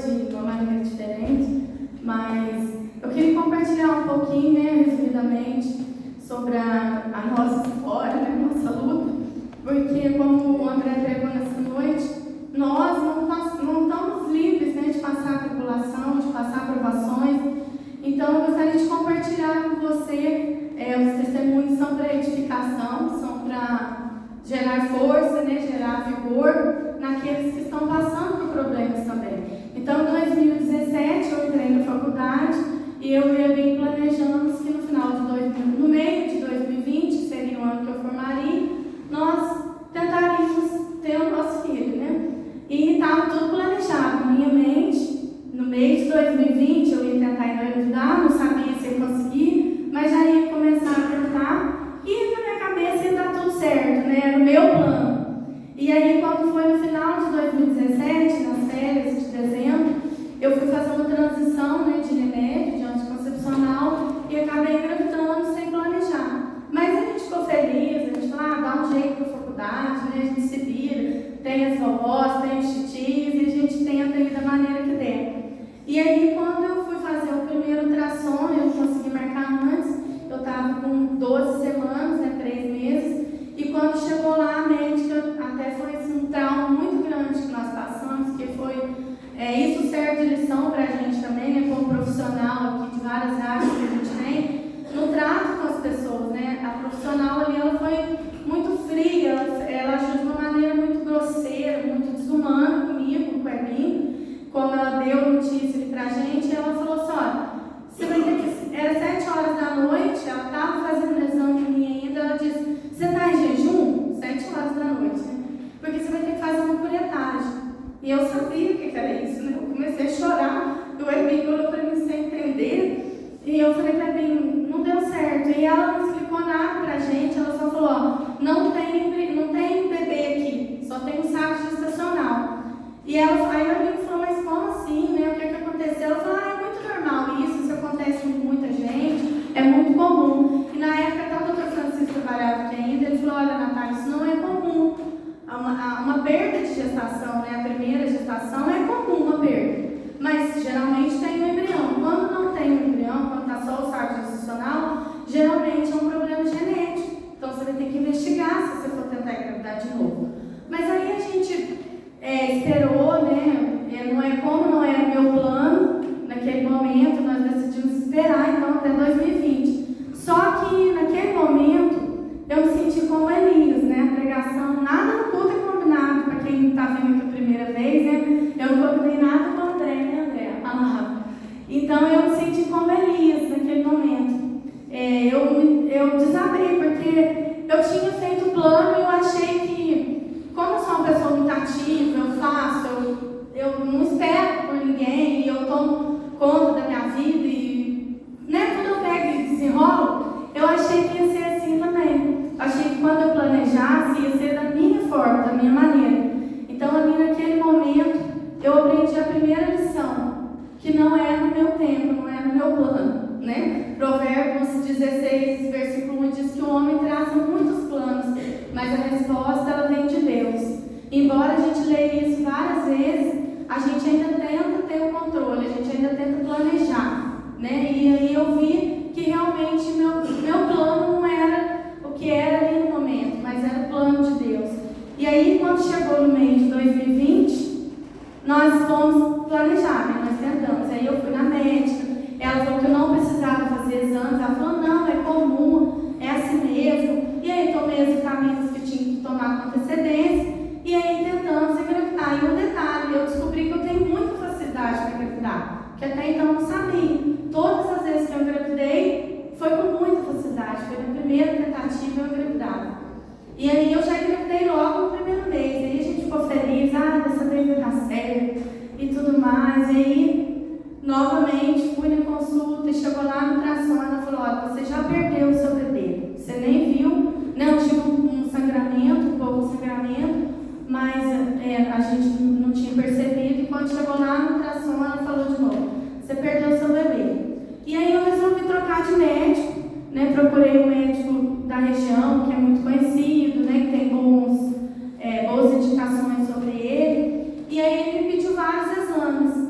hoje de uma maneira diferente, mas eu queria compartilhar um pouquinho, né, resumidamente, sobre a nossa história, né, a nossa luta, porque como o André pregou nessa noite, nós não estamos livres, né, de passar tribulação, de passar provações. Então eu gostaria de compartilhar com você, os testemunhos são para edificação, são para gerar força, né, gerar vigor naqueles que estão passando por problemas também. Então, em 2017, eu entrei na faculdade e eu ia bem planejando que no meio de 2020, que seria o ano que eu formaria, nós tentaríamos ter o nosso filho, né? E estava tudo planejado na minha mente. No mês de 2020, eu ia tentar engravidar, não sabia se ia conseguir, mas já ia começar a tentar e na minha cabeça ia dar tudo certo, né? Era o meu plano. E aí, quando foi no final de 2017, nas férias de dezembro, eu fui fazer uma transição, né, de remédio, de anticoncepcional, e acabei engravidando sem planejar. Mas a gente ficou feliz, a gente falou, dá um jeito para a faculdade, né, a gente se vira, tem as vovós, tem os titios, e a gente tenta ir da maneira que der. E aí, quando eu fui fazer o primeiro ultrassom, eu consegui marcar antes, eu estava com 12 semanas, né, 3 meses, e quando chegou lá, a médica, até foi um trauma muito grande que nós passamos, que foi, isso serve de lição para a gente também, né, como profissional aqui de várias áreas que a gente tem, no trato com as pessoas, né, a profissional ali, ela foi muito fria, ela agiu de uma maneira muito grosseira, muito desumana comigo, com o Ebinho, como ela deu notícia ali pra gente, ela falou assim, olha, você vai ter que, era 7 horas da noite, ela estava fazendo um exame em mim ainda, ela disse, você está em jejum? 7 horas da noite, né? Porque você vai ter que fazer uma curetagem. E eu sabia o que era isso, né? Eu comecei a chorar, e o Ebinho olhou para mim sem entender, e eu falei para Ebinho, não deu certo. E ela não explicou nada pra gente, ela só falou, ó, não tem bebê aqui, só tem um saco gestacional. E ela, aí a Ebinho falou, mas como assim, né? O que aconteceu? Ela falou, é muito normal isso acontece com muita gente, é muito comum. E na época até o Dr. Francisco trabalhava aqui ainda, ele falou, olha, Natália, isso não é comum. Uma perda de gestação, né? A primeira gestação é comum, uma perda. Mas geralmente tem um embrião. Quando não tem um embrião, quando está só o saco gestacional, geralmente é um problema genético. Então você vai ter que investigar se você for tentar engravidar de novo. Mas aí a gente esperou, né? Não era meu plano naquele momento, nós decidimos esperar então até 2020. Só que naquele momento eu me senti como Elias, né? A pregação, nada no culto é combinado, para quem está vindo aqui a primeira vez, né? Eu não combinei nada com o André, né, André? Então eu me senti como Elias naquele momento. Eu desabei, porque eu tinha feito o plano e eu achei que, como eu sou uma pessoa muito ativa, eu faço, eu não espero por ninguém, e eu tomo conta da minha vida, e né, quando eu pego e desenrolo, eu achei que ia ser assim também. Achei que quando eu planejasse, ia ser da minha forma, da minha maneira. Então, ali naquele momento, eu aprendi a primeira lição, que não é no meu tempo, não é no meu plano, né? Provérbios 16, versículo 1 diz que o homem traça muitos planos, mas a resposta ela vem de Deus. Embora a gente leia isso várias vezes, a gente ainda tenta ter o controle, a gente ainda tenta planejar, né? E aí eu vi que realmente meu plano não era o que era ali no momento, mas era o plano de Deus. E aí, quando chegou no mês de 2020, nós fomos planejar, né? Nós tentamos. Aí eu fui na médica, ela falou que eu não precisava fazer exames, ela falou, não, é comum, é assim mesmo. E aí tomei as vitaminas que tinha que tomar com antecedência, e aí tentamos engravidar. E um detalhe, eu descobri que eu tenho muita facilidade para engravidar, que até então eu não sabia. Todas as vezes que eu engravidei, foi com muita facilidade, foi na primeira tentativa eu engravidava. E aí eu já engravidei logo no primeiro mês, aí a gente ficou feliz, dessa vez vai dar certo, e tudo mais. E aí, novamente, fui na consulta, e chegou lá no ultrassom, ela falou, olha, você já perdeu o seu bebê, você nem viu, não tive um sangramento, um pouco de sangramento, mas a gente não tinha percebido, e quando chegou lá no ultrassom, ela falou de novo, você perdeu o seu bebê. E aí eu resolvi trocar de médico, né? Procurei um médico da região, que é muito conhecido, né? Que tem boas indicações sobre ele, e aí ele me pediu vários exames.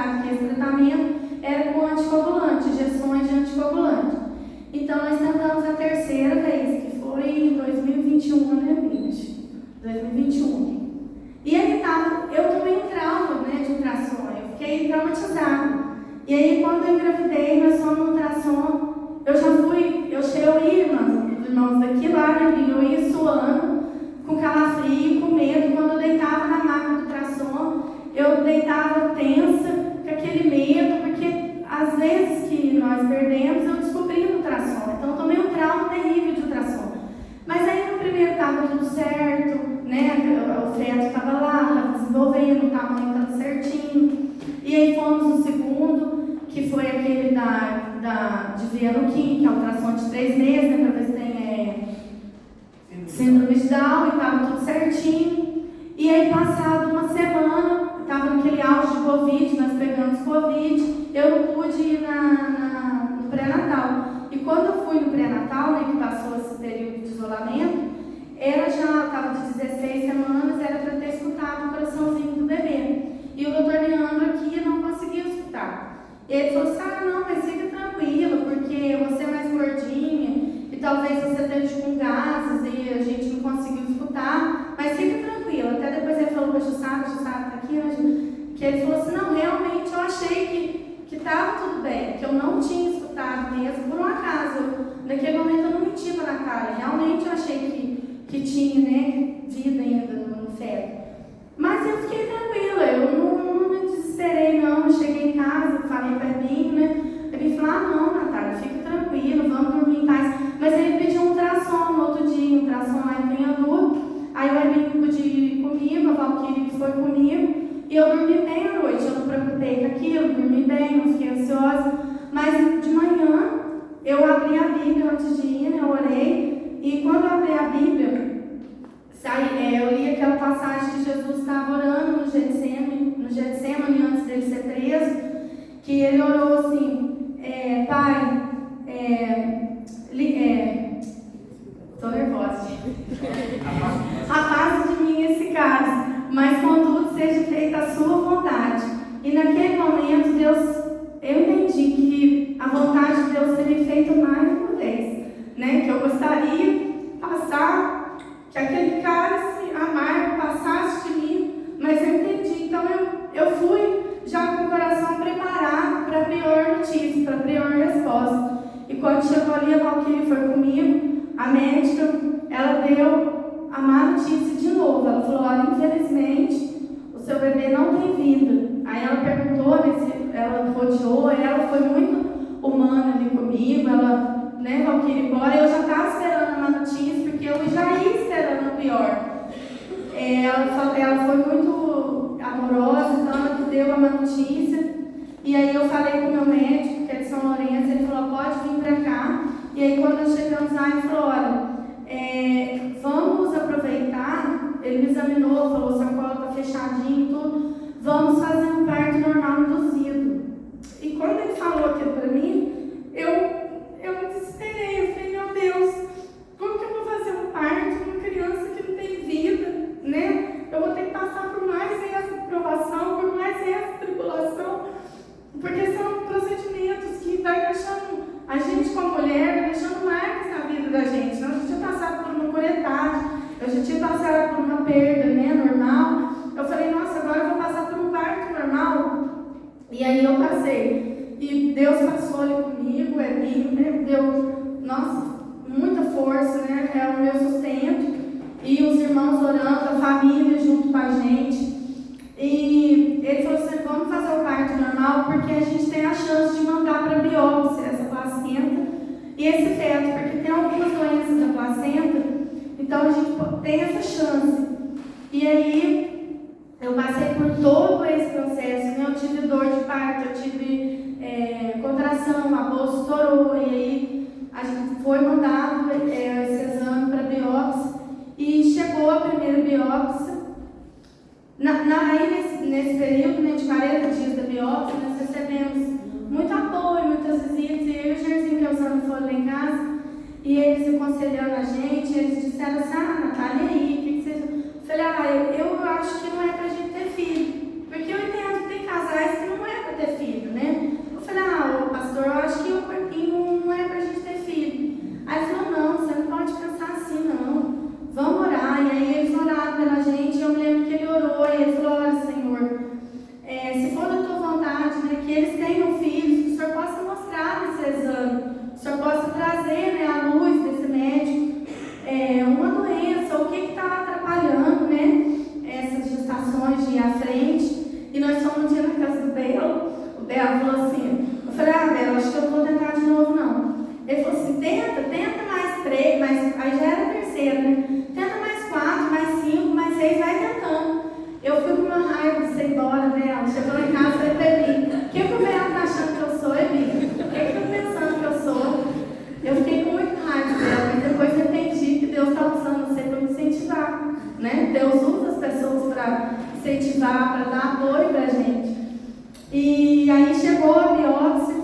explicado que esse tratamento era com anticoagulante, injeções de anticoagulante. Então, nós tentamos a terceira vez, que foi em 2021, né, Binas? 2021. E aí eu tomei um trauma, né, de ultrassom, eu fiquei traumatizada. E aí, quando eu engravidei, nós fomos no ultrassom, eu ia, irmãos, daqui lá, né, eu ia suando, com calafrio, com medo. Quando eu deitava na máquina do ultrassom, eu deitava tensa, com aquele medo, porque às vezes que nós perdemos, eu descobri no ultrassom. Então, eu tomei um trauma terrível de ultrassom. Mas aí no primeiro estava tudo certo, né? O feto estava lá, estava desenvolvendo, o tamanho estava certinho. E aí fomos no segundo, que foi aquele de Vianoquim, que é a ultrassom de 3 meses, né? Para ver se tem síndrome de Down, e estava tudo certinho. E aí, passado uma semana, estava naquele auge de Covid, nós pegamos Covid, eu não pude ir no pré-natal. E quando eu fui no pré-natal, né, que passou esse período de isolamento, estava de 16 semanas, era para ter escutado o coraçãozinho do bebê. E o doutor Leandro aqui não conseguiu escutar. E ele falou assim, não, mas fica tranquilo, porque você é mais gordinha, e talvez você esteja com gases, e a gente não conseguiu escutar, mas fica tranquilo. Até depois ele falou para o Jussara está aqui, que ele falou assim, não, realmente eu achei que estava tudo bem, que eu não tinha escutado mesmo, por um acaso. Naquele momento eu não menti para a Natália, realmente eu achei que tinha, né, vida ainda no feto. Mas eu fiquei tranquila, eu não me desesperei não, eu cheguei em casa, falei para ele, né, ele falou, não, Natália, fica tranquilo, vamos dormir em paz. Mas ele pediu um ultrassom no outro dia, um ultrassom lá em Penhandu. Aí o Ebinho pôde ir comigo, a Valquíria que foi comigo, e eu dormi bem à noite, eu não preocupei com aquilo, dormi bem, não fiquei ansiosa. Mas de manhã, eu abri a Bíblia antes de ir, né, eu orei, e quando eu abri a Bíblia, eu li aquela passagem que Jesus estava orando no Getsemane antes dele ser preso, que ele orou assim, Pai, estou nervosa, afasta de mim esse cálice, mas contudo seja feita a sua vontade. E naquele momento, eu entendi que a vontade de Deus seria feita mais uma vez, né? Que eu gostaria de passar, que aquele cálice amargo passasse de mim, mas eu entendi. Então eu fui já com o coração preparado para a pior notícia, para a pior resposta. E quando chegou ali, a Valquíria foi comigo, a médica, ela deu a má notícia de novo. Ela falou, olha, infelizmente, o seu bebê não tem vida. Aí ela perguntou, né, ela rodeou, ela foi muito humana ali comigo, ela, né, Valquíria embora. Eu já estava esperando a má notícia, porque eu já ia esperando o pior. Ela foi muito amorosa, então ela deu a má notícia. E aí eu falei com o meu médico, que é de São Lourenço, ele falou, pode vir para cá. E aí quando nós chegamos lá, ele falou, olha, vamos aproveitar, ele me examinou, falou, seu colo está fechadinho e tudo, vamos fazer um parto normal induzido. E quando ele falou aquilo para mim, eu me desesperei, eu falei, meu Deus, como que eu vou fazer um parto com uma criança que não tem vida, né? Eu vou ter que passar por mais essa provação, por mais essa tribulação, porque são procedimentos que vai deixando a gente como mulher, vai deixando marcas na vida da gente. Então, a gente tinha passado por uma curetagem, eu já tinha passado por uma perda, né, normal. Eu falei, nossa, agora eu vou passar por um parto normal. E aí eu passei. E Deus passou ali comigo, Ebinho, né, deu, nossa, muita força, né, é o meu sustento. E os irmãos orando, a família junto com a gente. E ele falou assim, vamos fazer o parto normal, porque a gente tem a chance de mandar para biópsia essa placenta e esse feto, porque tem algumas doenças da placenta, então a gente tem essa chance. E aí, eu passei por todo esse processo, né? Eu tive dor de parto, eu tive contração, a bolsa estourou, e aí a gente foi mandado esse exame para biópsia, e chegou a primeira biópsia. Aí nesse período, né, de 40 dias da biópsia, nós recebemos muito apoio, muitas visitas, e eu e o Jairzinho, que é o Sandro, foram lá em casa, e eles aconselhando a gente, eles disseram assim, Natália, e aí, o que vocês... Eu falei, eu acho que não é pra gente ter filho, porque eu entendo que tem casais que não é pra esse exame, o Senhor possa trazer, né, à luz desse médico uma doença, o que está atrapalhando, né, essas gestações de ir à frente. E nós fomos um dia na casa do Belo, o Belo falou assim, eu falei, Belo, acho que eu não vou tentar de novo não. Ele falou assim, tenta mais 3, aí já era a terceira, né? Tenta mais 4, mais 5, mais 6, vai tentando. Eu fui com uma raiva de ser embora dela. Chegou em casa e falei pra ele, o que o Belo tá achando que eu sou, Eli? O que ele tá pensando que eu sou? Eu fiquei com muita raiva dela, mas depois eu entendi que Deus está usando você para me incentivar, né? Deus usa as pessoas para incentivar, para dar apoio pra gente. E aí chegou a biópsia,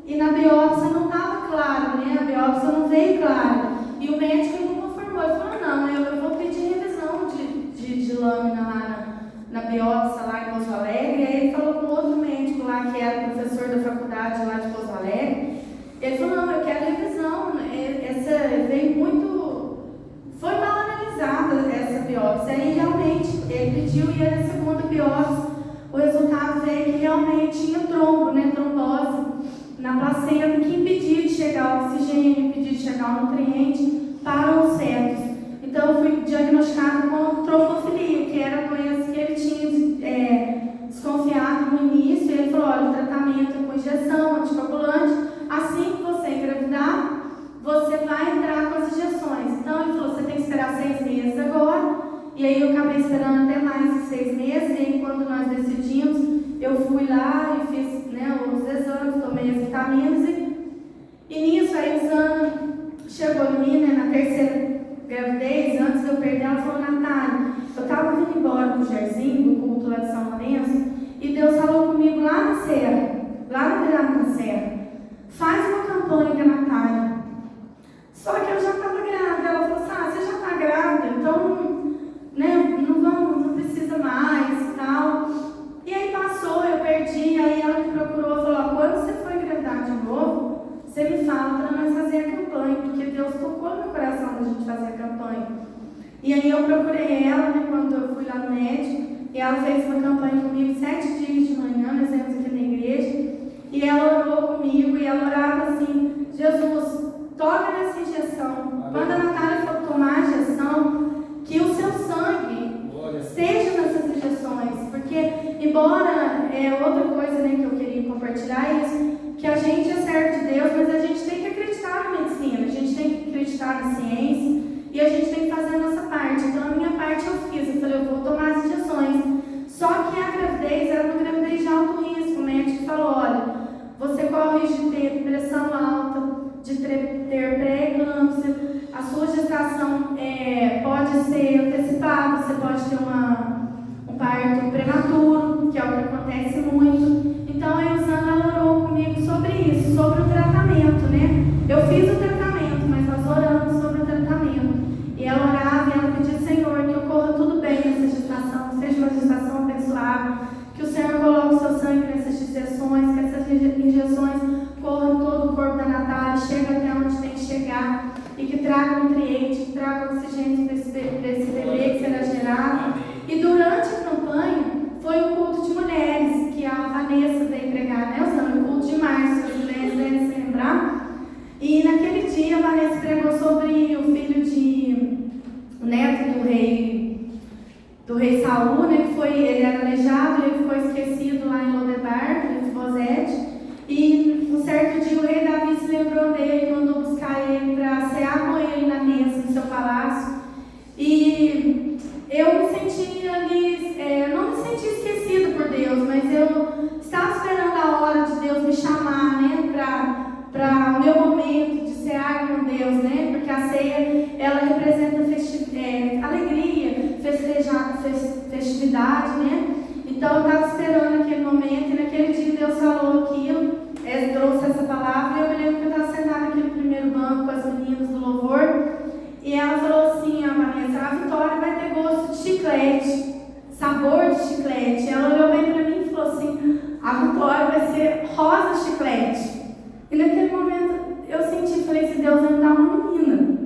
e na biópsia não estava claro, né? A biópsia não veio clara. E o médico não conformou, ele falou, não, eu vou pedir revisão de lâmina lá na biópsia lá em Pouso Alegre. E aí ele falou com outro médico lá, que era professor da faculdade lá de Pouso Alegre. Ele falou, não, eu quero revisão. Essa veio muito... Foi mal analisada essa biópsia. Aí realmente ele pediu e era a segunda biópsia. O resultado veio que realmente tinha trombo, né? Trombose na placenta, que impedia de chegar o oxigênio, impedia de chegar o nutriente para os fetos. Então eu fui diagnosticado com trombofilia, que era a doença que ele tinha desconfiado no início. E ele falou, olha, o tratamento é com injeção, anticoagulante. Assim que você engravidar, você vai entrar com as injeções. Então ele falou, você tem que esperar 6 meses agora. E aí eu acabei esperando até mais de 6 meses. E aí quando nós decidimos, eu fui lá e fiz, né, os exames, tomei as vitaminas. E nisso aí o Zana chegou em mim, né, na terceira gravidez, antes de eu perder, ela falou, Natália, eu estava vindo embora do Jerzinho, do culto lá de São Lourenço, e Deus falou comigo lá na Serra, lá no Virado da Serra, faz uma campanha, Natália. Só que eu já estava grávida. Ela falou assim, você já está grávida, então, né, não precisa mais e tal. E aí passou, eu perdi, aí ela me procurou e falou, quando você for engravidar de novo, você me fala para nós fazer a campanha, porque Deus tocou no meu coração da gente fazer a campanha. E aí eu procurei ela, né, quando eu fui lá no médico, e ela fez uma campanha comigo 7 dias de manhã, nós íamos aqui na igreja, e ela orou comigo, e ela orava assim, Jesus, toca nessa injeção. Quando a Natália for tomar a injeção, que o seu sangue esteja nessas injeções, porque, embora outra coisa, né, que eu queria compartilhar é isso, que a gente é servo de Deus, mas a gente tem que acreditar na medicina, a gente tem que acreditar na ciência, e a gente tem que fazer a nossa parte. Então a minha parte eu fiz, eu falei, eu vou tomar as injeções. Só que a gravidez era uma gravidez de alto risco. O médico falou, olha, você corre de ter pressão alta, de ter pré-eclâmpsia, a sua gestação pode ser antecipada, você pode ter um parto prematuro, que é o que acontece muito. Então a Eusana orou comigo sobre isso, sobre o tratamento, né? Eu fiz o tratamento, mas nós oramos sobre o tratamento. E ela orava e ela pedia, Senhor, que ocorra tudo bem nessa gestação, seja uma gestação abençoada, que o Senhor coloque o seu sangue nessas injeções, que essas injeções corram todo o corpo da Natália, chega até onde tem que chegar, e que traga nutriente, que traga oxigênio para esse bebê que será gerado. E durante a campanha, foi o culto de mulheres, que a Vanessa veio pregar, né? O culto de março, as mulheres devem se lembrar. E naquele dia, a Vanessa pregou sobre o filho o neto do rei Saul, né? Ele era aleijado, ele ficou esquecido lá em Lodebar, em Mefibosete. E um certo dia o rei Davi se lembrou dele e mandou buscar ele para cear com ele na mesa no seu palácio. E eu me senti ali, não me senti esquecido por Deus, mas eu estava esperando a hora de Deus me chamar, né, para o meu momento de cear com Deus, né, porque a ceia, ela representa alegria, festividade, né. Então eu estava esperando aquele momento e naquele dia Deus falou aquilo, trouxe essa palavra, e eu me lembro que eu estava sentada aqui no primeiro banco com as meninas do louvor, e ela falou assim, a Vanessa, a Vitória vai ter gosto de chiclete, sabor de chiclete. Ela olhou bem para mim e falou assim, a Vitória vai ser rosa chiclete. E naquele momento eu senti, falei, se Deus vai me dar uma menina.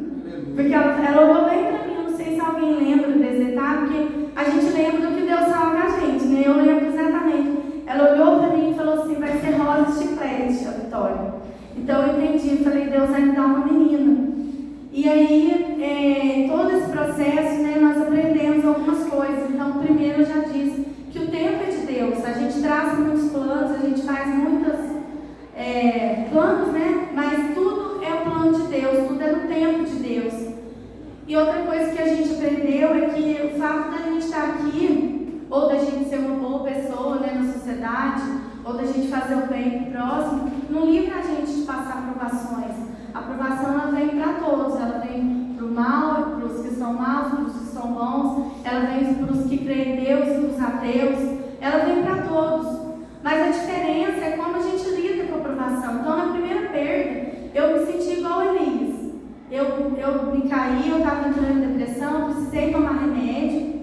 Porque ela olhou bem para mim, eu não sei se alguém lembra desse detalhe, porque a gente lembra do que Deus fala com a gente, né? Eu lembro exatamente. Ela olhou para mim e falou assim, vai ser rosa chiclete, a Vitória. Então eu entendi, falei, Deus vai me dar uma menina. E aí, todo esse processo, né, nós aprendemos algumas coisas. Então, primeiro eu já disse que o tempo é de Deus. A gente traça muitos planos, a gente faz muitos planos, né? Mas tudo é o plano de Deus, tudo é no tempo de Deus. E outra coisa que a gente aprendeu é que o fato da gente estar aqui, ou da gente ser uma boa pessoa, né, na sociedade, ou da gente fazer o bem pro próximo, não livra a gente de passar provações. A aprovação ela vem para todos, ela vem para o mal, para os que são maus, para os que são bons, ela vem para os que creem em Deus e para os ateus, ela vem para todos. Mas a diferença é como a gente lida com a aprovação. Então, na primeira perda, eu me senti igual a Elias. Eu me caí, eu estava entrando em depressão, precisei tomar remédio.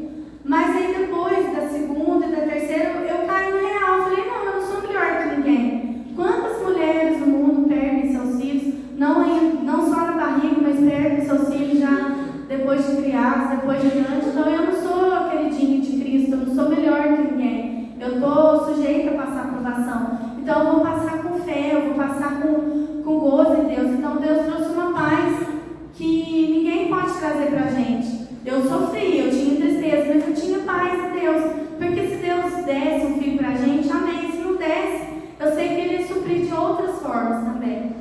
Mas aí depois da segunda e da terceira, eu caí na real. Eu falei, não, eu não sou melhor que ninguém. Quantas mulheres no mundo perdem seus filhos, não só na barriga, mas perdem seus filhos já depois de criados, depois de grandes. Então eu não sou a queridinha de Cristo, eu não sou melhor que ninguém. Eu estou sujeita a passar provação. Então eu vou passar com fé, eu vou passar com gozo em Deus. Então Deus trouxe uma paz que ninguém pode trazer para a gente. Eu sofri, eu tinha tristeza, mas eu tinha paz em Deus. Porque se Deus desse um filho para a gente, amém. Se não desse, eu sei que Ele ia suprir de outras formas também.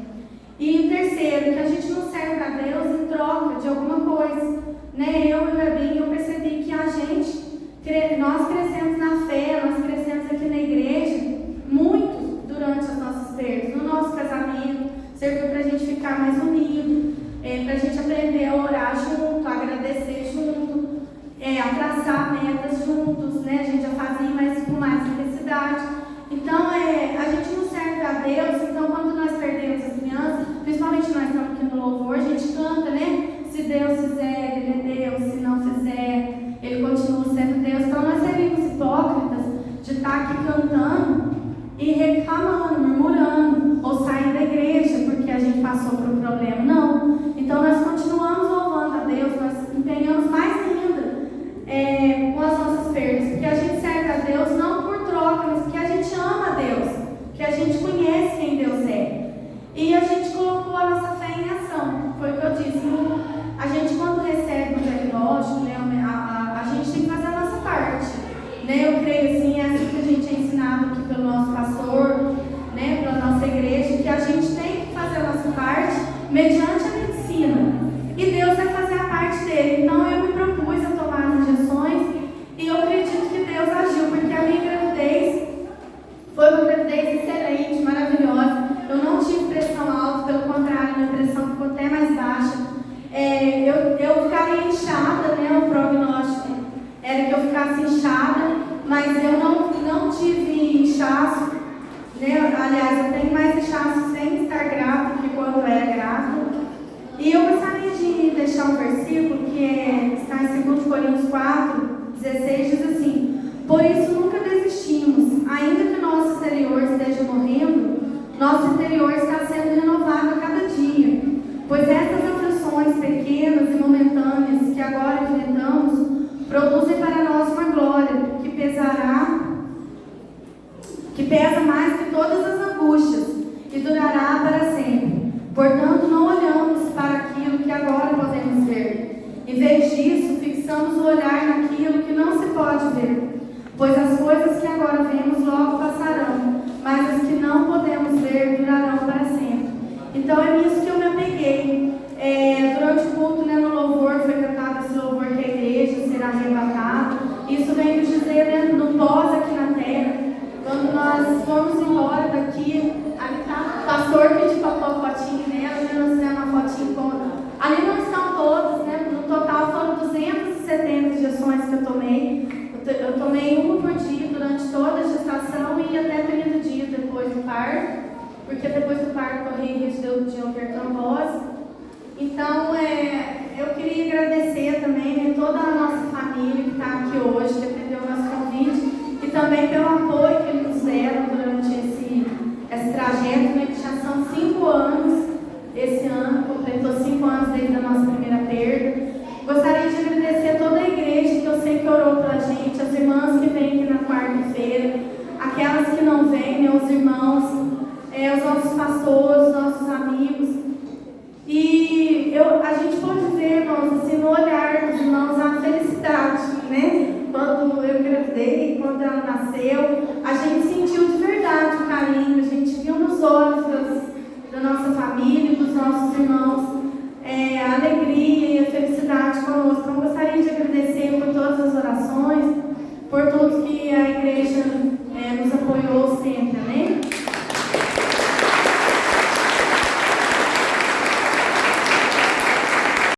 E o terceiro, que a gente não serve a Deus em troca de alguma coisa. Né? Eu e o Rabinho, eu percebi que nós crescemos na fé, nós crescemos aqui na igreja muito durante as nossas perdas. No nosso casamento, serviu para a gente ficar mais unido, para a gente aprender a orar junto, a agradecer junto, a traçar metas juntos, né? A gente já fazia, mas com mais intensidade. Então, a gente não serve a Deus. Então, quando nós perdemos as crianças, principalmente nós estamos aqui no louvor, a gente canta, né? Se Deus fizer, Ele é Deus. Se não fizer, Ele continua sendo Deus. Então, nós seríamos hipócritas de estar aqui cantando e reclamando, murmurando, ou sair da igreja porque a gente passou por um problema. Não. Então, nós continuamos louvando a Deus, nós empenhamos mais ainda com as nossas perdas, porque a gente serve a Deus não por troca, mas porque a gente ama a Deus, porque a gente conhece quem Deus é. E a gente colocou a nossa fé em ação. Foi o que eu disse. A gente, quando recebe um diagnóstico, né, a gente tem que fazer a nossa parte. Né? Eu creio assim, é assim que a gente é ensinado aqui pelo nosso pastor, né, pela nossa igreja, que a gente tem que fazer a nossa parte mediante a medicina. E Deus vai fazer a parte dele. Então eu me propus a tomar as injeções e eu acredito que Deus agiu, porque a minha gravidez foi uma gravidez excelente, maravilhosa. Eu não tive pressão alta, pelo contrário, minha pressão ficou até mais baixa. Eu ficaria inchada, né? O prognóstico era que eu ficasse inchada, mas eu não tive inchaço, né? Aliás, eu tenho mais inchaço sem estar grávida que quando era grávida. E eu gostaria de deixar um versículo que está em 2 Coríntios 4, 16, diz assim: por isso nunca desistimos, ainda que o nosso exterior esteja morrendo, nosso interior está sendo renovado a cada dia, pois essas aflições pequenas e momentâneas que agora enfrentamos produzem para nós uma glória que pesa mais que todas as angústias e durará para sempre. Portanto, não olhamos para aquilo que agora podemos ver. Em vez disso, fixamos o olhar naquilo que não se pode ver. Pois as coisas que agora vemos logo passarão, mas as que não podemos ver durarão para sempre. Então é nisso que eu me apeguei. Durante o culto, né, no louvor, foi cantado esse louvor que a igreja será arrebatada. Isso vem nos dizer, né, no pós aqui na terra. Quando nós formos embora daqui, ali está o pastor pediu para pôr a fotinho nela, né? Nós fizemos uma fotinho com. Ali não estão todos, né? No total foram 270 injeções que eu tomei. Eu tomei uma por dia durante toda a gestação e até 30 dias depois do parto, porque depois do parto corri risco de uma trombose. Então, eu queria agradecer também, né, toda a nossa família que está aqui hoje, que atendeu o nosso convite, e também pelo apoio que eles nos deram durante esse trajeto, né, que já são 5 anos, esse ano, completou 5 anos desde a nossa primeira perda. Gostaria de agradecer a toda a igreja que eu sei que orou pela gente, as irmãs que vêm aqui na quarta-feira, aquelas que não vêm, né, os irmãos, os nossos pastores, os nossos bebê, quando ela nasceu, a gente sentiu de verdade o carinho, a gente viu nos olhos da nossa família, dos nossos irmãos, a alegria e a felicidade conosco. Então,